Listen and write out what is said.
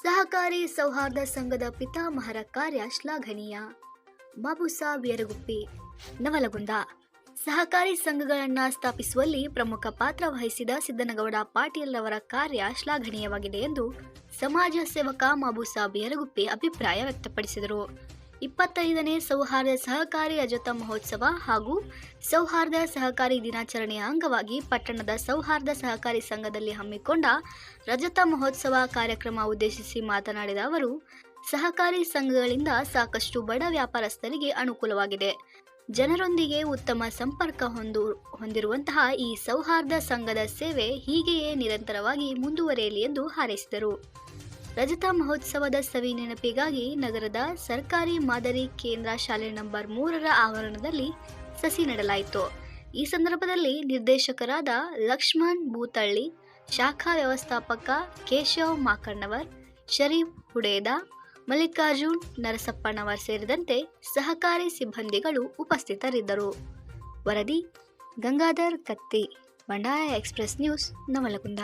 ಸಹಕಾರಿ ಸೌಹಾರ್ದ ಸಂಘದ ಪಿತಾಮಹರ ಕಾರ್ಯ ಶ್ಲಾಘನೀಯ. ಬಾಬುಸಾಬ್ ಯರಗುಪ್ಪಿ, ನವಲಗುಂದ. ಸಹಕಾರಿ ಸಂಘಗಳನ್ನು ಸ್ಥಾಪಿಸುವಲ್ಲಿ ಪ್ರಮುಖ ಪಾತ್ರ ವಹಿಸಿದ ಸಿದ್ದನಗೌಡ ಪಾಟೀಲ್ ರವರ ಕಾರ್ಯ ಶ್ಲಾಘನೀಯವಾಗಿದೆ ಎಂದು ಸಮಾಜ ಸೇವಕ ಬಾಬುಸಾಬ್ ಯರಗುಪ್ಪಿ ಅಭಿಪ್ರಾಯ ವ್ಯಕ್ತಪಡಿಸಿದರು. 25ನೇ ಸೌಹಾರ್ದ ಸಹಕಾರಿ ರಜತ ಮಹೋತ್ಸವ ಹಾಗೂ ಸೌಹಾರ್ದ ಸಹಕಾರಿ ದಿನಾಚರಣೆಯ ಅಂಗವಾಗಿ ಪಟ್ಟಣದ ಸೌಹಾರ್ದ ಸಹಕಾರಿ ಸಂಘದಲ್ಲಿ ಹಮ್ಮಿಕೊಂಡ ರಜತ ಮಹೋತ್ಸವ ಕಾರ್ಯಕ್ರಮ ಉದ್ದೇಶಿಸಿ ಮಾತನಾಡಿದ ಅವರು, ಸಹಕಾರಿ ಸಂಘಗಳಿಂದ ಸಾಕಷ್ಟು ಬಡ ವ್ಯಾಪಾರಸ್ಥರಿಗೆ ಅನುಕೂಲವಾಗಿದೆ. ಜನರೊಂದಿಗೆ ಉತ್ತಮ ಸಂಪರ್ಕ ಹೊಂದಿರುವಂತಹ ಈ ಸೌಹಾರ್ದ ಸಂಘದ ಸೇವೆ ಹೀಗೆಯೇ ನಿರಂತರವಾಗಿ ಮುಂದುವರಿಯಲಿ ಎಂದು ಹಾರೈಸಿದರು. ರಜತ ಮಹೋತ್ಸವದ ಸವಿ ನೆನಪಿಗಾಗಿ ನಗರದ ಸರ್ಕಾರಿ ಮಾದರಿ ಕೇಂದ್ರ ಶಾಲೆ ನಂಬರ್ 3ರ ಆವರಣದಲ್ಲಿ ಸಸಿ ನೆಡಲಾಯಿತು. ಈ ಸಂದರ್ಭದಲ್ಲಿ ನಿರ್ದೇಶಕರಾದ ಲಕ್ಷ್ಮಣ್ ಬೂತಳ್ಳಿ, ಶಾಖಾ ವ್ಯವಸ್ಥಾಪಕ ಕೇಶವ್ ಮಾಕಣ್ಣವರ್, ಶರೀಫ್ ಹುಡೇದ, ಮಲ್ಲಿಕಾರ್ಜುನ್ ನರಸಪ್ಪನವರ್ ಸೇರಿದಂತೆ ಸಹಕಾರಿ ಸಿಬ್ಬಂದಿಗಳು ಉಪಸ್ಥಿತರಿದ್ದರು. ವರದಿ ಗಂಗಾಧರ್ ಕತ್ತಿ, ಬಂಡಾಯ ಎಕ್ಸ್‌ಪ್ರೆಸ್ ನ್ಯೂಸ್, ನವಲಗುಂದ.